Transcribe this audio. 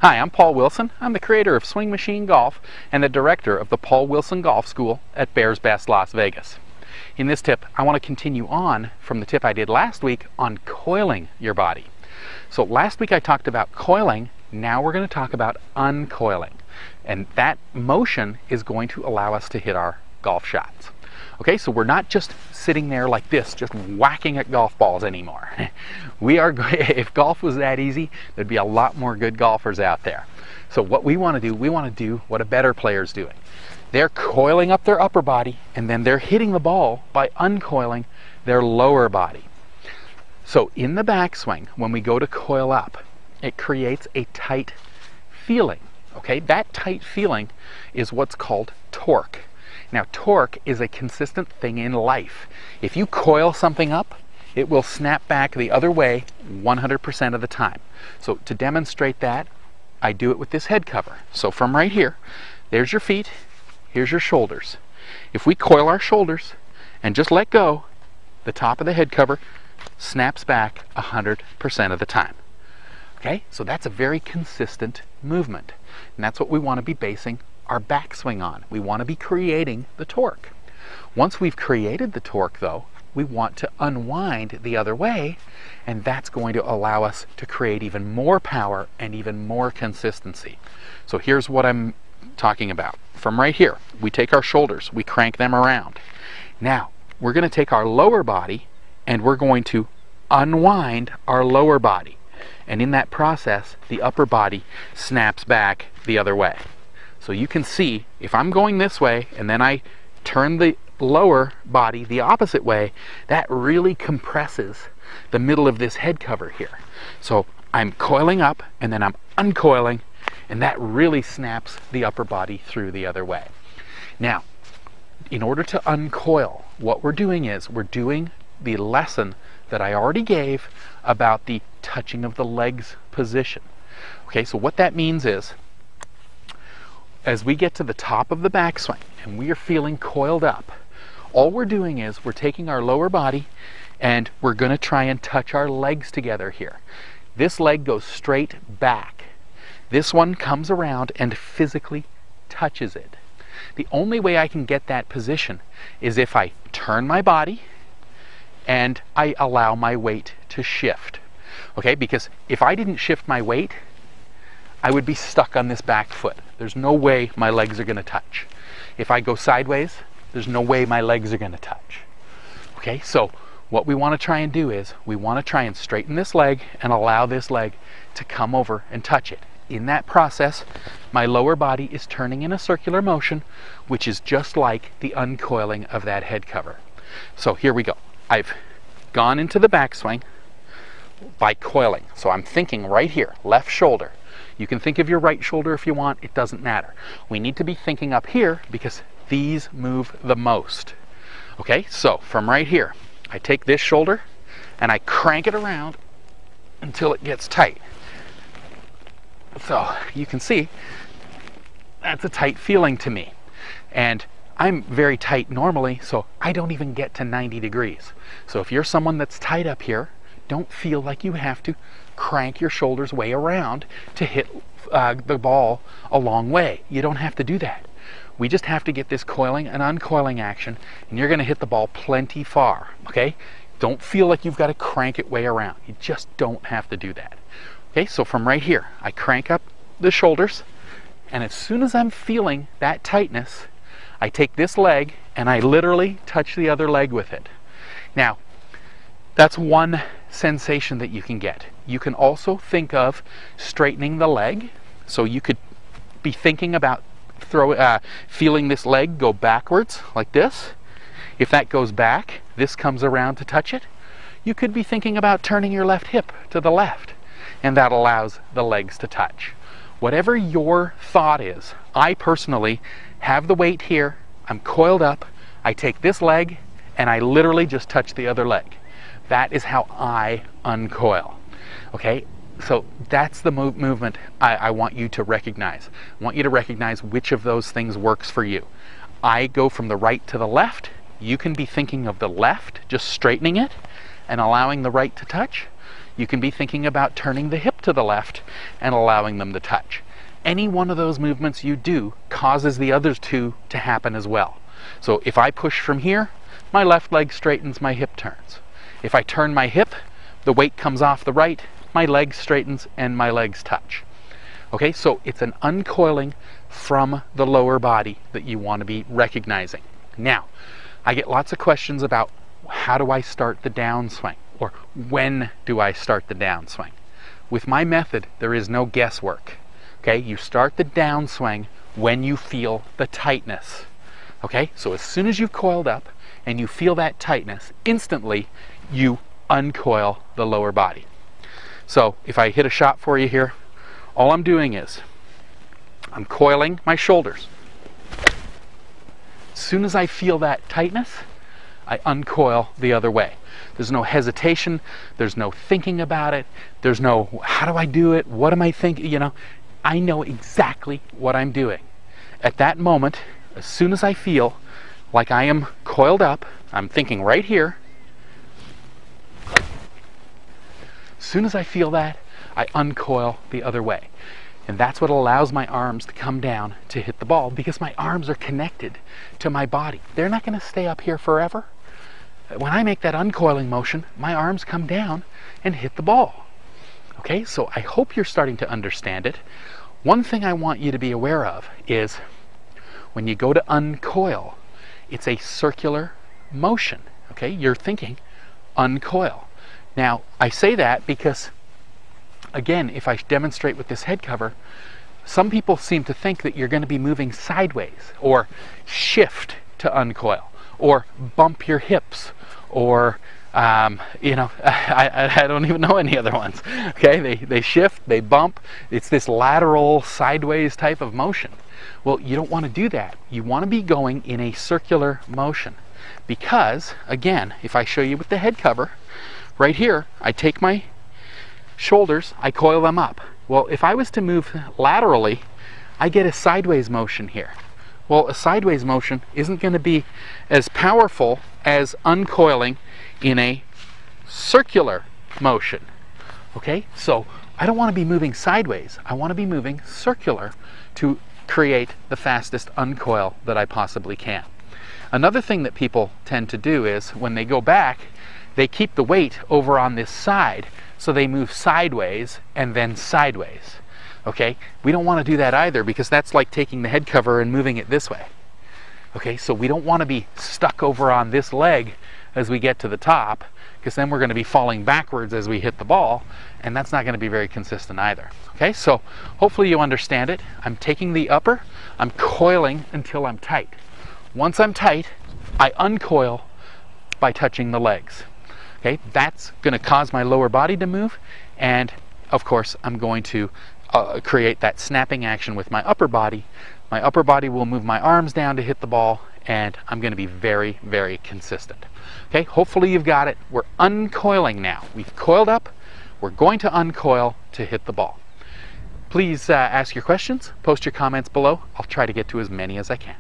Hi, I'm Paul Wilson. I'm the creator of Swing Machine Golf and the director of the Paul Wilson Golf School at Bears Best Las Vegas. In this tip, I want to continue on from the tip I did last week on coiling your body. So last week I talked about coiling, now we're going to talk about uncoiling. And that motion is going to allow us to hit our golf shots. Okay, so we're not just sitting there like this, just whacking at golf balls anymore. If golf was that easy, there'd be a lot more good golfers out there. So what we want to do what a better player's doing. They're coiling up their upper body, and then they're hitting the ball by uncoiling their lower body. So in the backswing, when we go to coil up, it creates a tight feeling. Okay, that tight feeling is what's called torque. Now, torque is a consistent thing in life. If you coil something up, it will snap back the other way 100% of the time. So to demonstrate that, I do it with this head cover. So from right here, there's your feet, here's your shoulders. If we coil our shoulders and just let go, the top of the head cover snaps back 100% of the time. Okay, so that's a very consistent movement. And that's what we want to be basing our backswing on. We want to be creating the torque. Once we've created the torque, though, we want to unwind the other way, and that's going to allow us to create even more power and even more consistency. So here's what I'm talking about. From right here, we take our shoulders, we crank them around. Now, we're going to take our lower body and we're going to unwind our lower body. And in that process, the upper body snaps back the other way. So you can see, if I'm going this way and then I turn the lower body the opposite way, that really compresses the middle of this head cover here. So I'm coiling up and then I'm uncoiling, and that really snaps the upper body through the other way. Now, in order to uncoil, what we're doing is we're doing the lesson that I already gave about the touching of the legs position. Okay, so what that means is, as we get to the top of the backswing and we are feeling coiled up, all we're doing is we're taking our lower body and we're going to try and touch our legs together here. This leg goes straight back. This one comes around and physically touches it. The only way I can get that position is if I turn my body and I allow my weight to shift. Okay, because if I didn't shift my weight, I would be stuck on this back foot. There's no way my legs are going to touch. If I go sideways, there's no way my legs are going to touch. Okay, so what we want to try and do is we want to try and straighten this leg and allow this leg to come over and touch it. In that process, my lower body is turning in a circular motion, which is just like the uncoiling of that head cover. So here we go. I've gone into the backswing by coiling. So I'm thinking right here, left shoulder. You can think of your right shoulder if you want, it doesn't matter. We need to be thinking up here because these move the most. Okay, so from right here, I take this shoulder and I crank it around until it gets tight. So you can see that's a tight feeling to me. And I'm very tight normally, so I don't even get to 90 degrees. So if you're someone that's tight up here, don't feel like you have to crank your shoulders way around to hit the ball a long way. You don't have to do that. We just have to get this coiling and uncoiling action, and you're going to hit the ball plenty far. Okay? Don't feel like you've got to crank it way around. You just don't have to do that. Okay, so from right here, I crank up the shoulders, and as soon as I'm feeling that tightness, I take this leg and I literally touch the other leg with it. Now, that's one sensation that you can get. You can also think of straightening the leg. So you could be thinking about feeling this leg go backwards like this. If that goes back, this comes around to touch it. You could be thinking about turning your left hip to the left, and that allows the legs to touch. Whatever your thought is, I personally have the weight here, I'm coiled up, I take this leg and I literally just touch the other leg. That is how I uncoil. Okay, so that's the movement I want you to recognize. I want you to recognize which of those things works for you. I go from the right to the left. You can be thinking of the left, just straightening it and allowing the right to touch. You can be thinking about turning the hip to the left and allowing them to touch. Any one of those movements you do causes the other two to happen as well. So if I push from here, my left leg straightens, my hip turns. If I turn my hip, the weight comes off the right, my leg straightens and my legs touch. Okay, so it's an uncoiling from the lower body that you want to be recognizing. Now, I get lots of questions about how do I start the downswing, or when do I start the downswing? With my method, there is no guesswork. Okay, you start the downswing when you feel the tightness. Okay, so as soon as you've coiled up and you feel that tightness, instantly you uncoil the lower body. So if I hit a shot for you here, all I'm doing is I'm coiling my shoulders. As soon as I feel that tightness, I uncoil the other way. There's no hesitation, there's no thinking about it, there's no how do I do it, what am I thinking, you know. I know exactly what I'm doing. At that moment, as soon as I feel like I am coiled up, I'm thinking right here. As soon as I feel that, I uncoil the other way. And that's what allows my arms to come down to hit the ball, because my arms are connected to my body. They're not going to stay up here forever. When I make that uncoiling motion, my arms come down and hit the ball. Okay, so I hope you're starting to understand it. One thing I want you to be aware of is when you go to uncoil, it's a circular motion. Okay, you're thinking uncoil. Now, I say that because, again, if I demonstrate with this head cover, some people seem to think that you're going to be moving sideways, or shift to uncoil, or bump your hips, or you know, I don't even know any other ones. Okay, they shift, they bump. It's this lateral, sideways type of motion. Well, you don't want to do that. You want to be going in a circular motion, because, again, if I show you with the head cover, right here, I take my shoulders, I coil them up. Well, if I was to move laterally, I get a sideways motion here. Well, a sideways motion isn't going to be as powerful as uncoiling in a circular motion. Okay, so I don't want to be moving sideways. I want to be moving circular to create the fastest uncoil that I possibly can. Another thing that people tend to do is when they go back, they keep the weight over on this side, so they move sideways and then sideways. Okay, we don't want to do that either, because that's like taking the head cover and moving it this way. Okay, so we don't want to be stuck over on this leg as we get to the top, because then we're going to be falling backwards as we hit the ball, and that's not going to be very consistent either. Okay, so hopefully you understand it. I'm taking the upper, I'm coiling until I'm tight. Once I'm tight, I uncoil by touching the legs. Okay, that's going to cause my lower body to move, and of course I'm going to create that snapping action with my upper body. My upper body will move my arms down to hit the ball, and I'm going to be very, very consistent. Okay, hopefully you've got it. We're uncoiling now. We've coiled up, we're going to uncoil to hit the ball. Please ask your questions, post your comments below. I'll try to get to as many as I can.